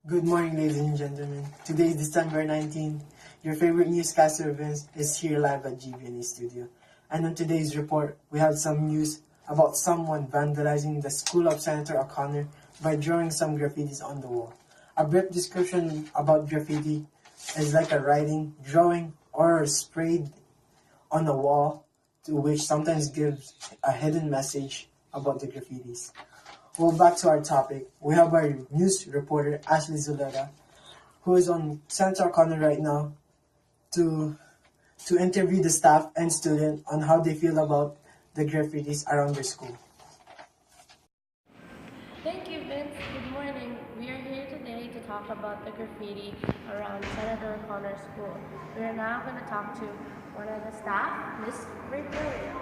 Good morning, ladies and gentlemen. Today is December 19th. Your favorite newscaster Vince is here live at GVNA studio. And on today's report, we have some news about someone vandalizing the school of Senator O'Connor by drawing some graffitis on the wall. A brief description about graffiti is like a writing, drawing, or sprayed on a wall, to which sometimes gives a hidden message about the graffitis. Well, back to our topic. We have our news reporter, Ashley Zuleta, who is on Senator O'Connor right now to interview the staff and student on how they feel about the graffitis around their school. Thank you, Vince. Good morning. We are here today to talk about the graffiti around Senator O'Connor School. We are now going to talk to one of the staff, Miss Victoria.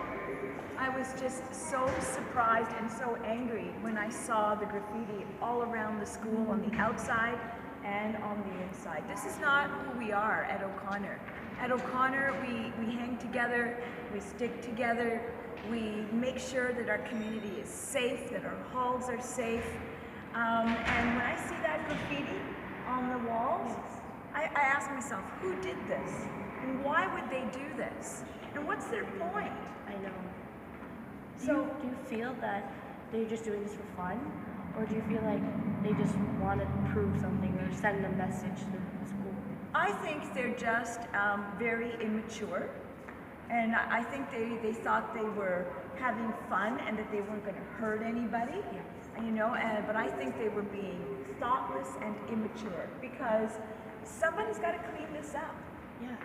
I was just so surprised and so angry when I saw the graffiti all around the school on the outside and on the inside. This is not who we are at O'Connor. At O'Connor, we hang together, we stick together, we make sure that our community is safe, that our halls are safe. And when I see that graffiti on the walls, I ask myself, who did this? And why would they do this? And what's their point? I know. So, Do you feel that they're just doing this for fun? Or do you feel like they just want to prove something or send a message to the school? I think they're just very immature, and I think they thought they were having fun and that they weren't going to hurt anybody. Yes. But I think they were being thoughtless and immature because somebody's got to clean this up. Yeah.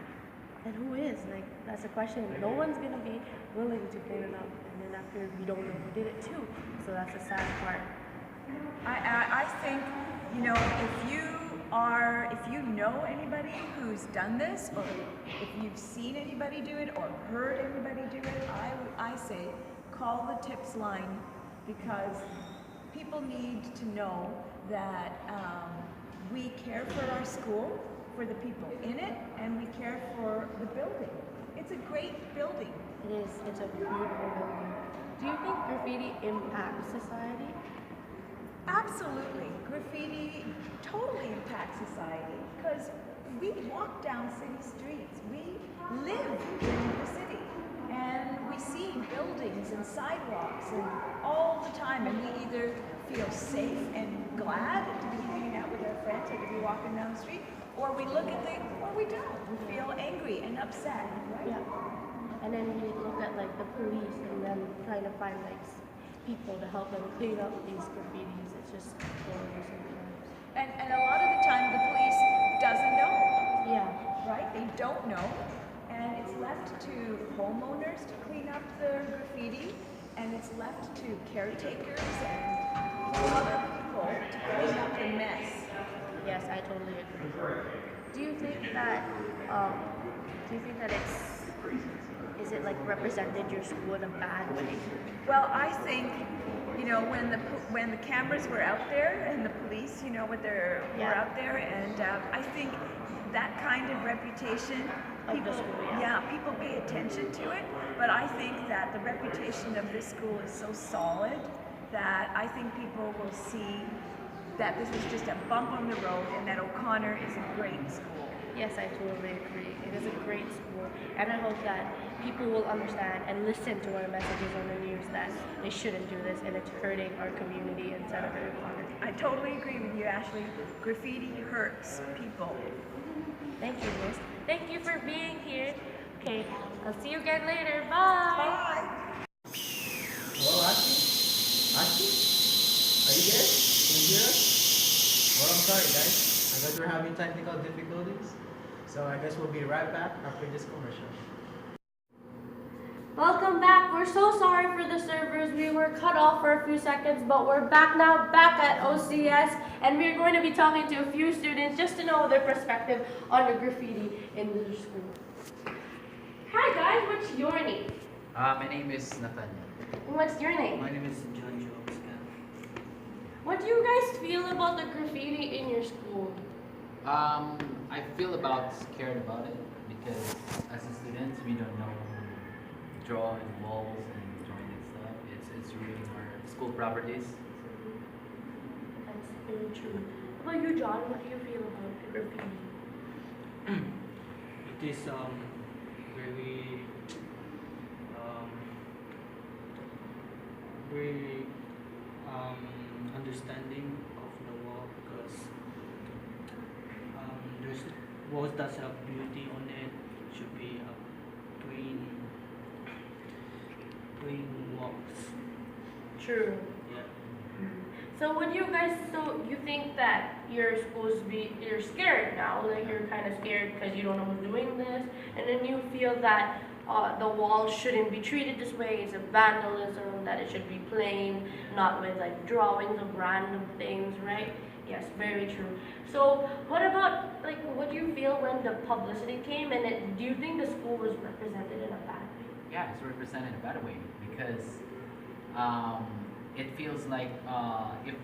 And who is? Like, that's a question. No one's going to be willing to clean it up. And then after, we don't know who did it too. So that's the sad part. I think, if you know anybody who's done this, or if you've seen anybody do it, or heard anybody do it, I say call the tips line, because people need to know that we care for our school, for the people in it, and we care for the building. It's a great building. It is. It's a beautiful building. Do you think graffiti impacts society? Absolutely. Graffiti totally impacts society because we walk down city streets. We live in the city and we see buildings and sidewalks and all the time, and we either feel safe and glad to be hanging out with our friends or to be walking down the street, or we look at or we don't. We feel angry and upset, right? Yeah. And then you look at like the police and them trying to find like people to help them clean up these graffitis. It's just horrible sometimes. And a lot of the time the police doesn't know. Yeah. Right? They don't know. And it's left to homeowners to clean up the graffiti, and it's left to caretakers and other people to clean up the mess. Yes, I totally agree. Do you think that is it like represented your school in a bad way? Well, I think, when the cameras were out there and the police, were out there, and I think that kind of reputation, Of the school, people pay attention to it, but I think that the reputation of this school is so solid that I think people will see that this is just a bump on the road and that O'Connor is a great school. Yes, I totally agree. It is a great school, and I hope that people will understand and listen to our messages on the news that they shouldn't do this and it's hurting our community and Senator O'Connor. I totally agree with you, Ashley. Graffiti hurts people. Thank you, Miss. Thank you for being here. Okay, I'll see you again later. Bye. Bye. Hello, Ashley? Ashley? Are you there? Can you hear us? Well, I'm sorry, guys. I guess we're having technical difficulties. So I guess we'll be right back after this commercial. Welcome back. We're so sorry for the servers. We were cut off for a few seconds, but we're back now, back at OCS, and we're going to be talking to a few students just to know their perspective on the graffiti in their school. Hi guys, what's your name? My name is Nathaniel. And what's your name? My name is John Jones. What do you guys feel about the graffiti in your school? I feel scared about it because as a student we don't know drawing walls and drawing and stuff. It's ruining our school properties. That's very true. What about you, John, what do you feel about the graffiti? It is very um, very understanding of the wall because there's walls that have beauty on it. It should be twin walls. True. Yeah. So would you guys, so you think that you're supposed to be, you're scared now, like you're kind of scared because you don't know who's doing this, and then you feel that the wall shouldn't be treated this way, it's a vandalism, that it should be plain, not with like drawings of random things, right? Yes, very true. So what about, like, what do you feel when the publicity came, and do you think the school was represented in a bad way? Yeah, it's represented in a better way because it feels like if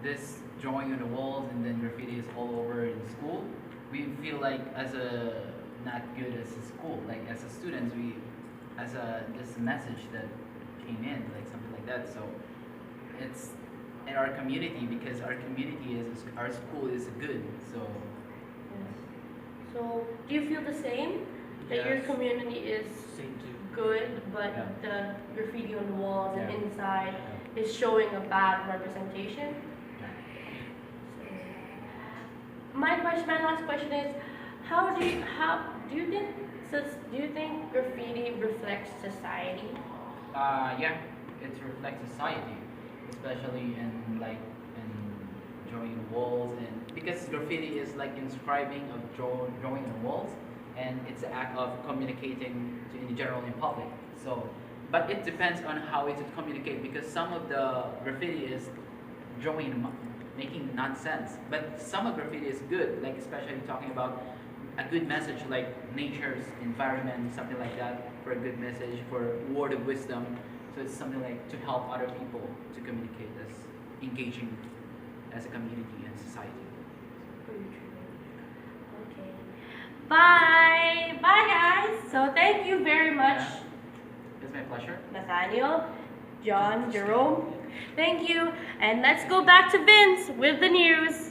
this drawing on the walls and then graffiti is all over in school, we feel like as a not good as a school, like as a students, we as a this message that came in, like something like that. So it's in our community because our community is our school is good. So Yes. So do you feel the same? That your Yes. community is Same too. good, but Yeah. the graffiti on the walls and Yeah. inside is showing a bad representation? My last question is, how do you think graffiti reflects society? Yeah, it reflects society, especially in like in drawing walls and because graffiti is like inscribing of drawing on walls, and it's an act of communicating to in general in public. So, but it depends on how it communicate because some of the graffiti is drawing making nonsense, but some of graffiti is good, like especially talking about a good message like nature's environment, something like that, for a good message, for word of wisdom. So it's something like to help other people to communicate as engaging as a community and society. Okay. Bye. Bye, guys. So thank you very much, It's my pleasure. Nathaniel, John, Jerome. Thank you. And let's go back to Vince with the news.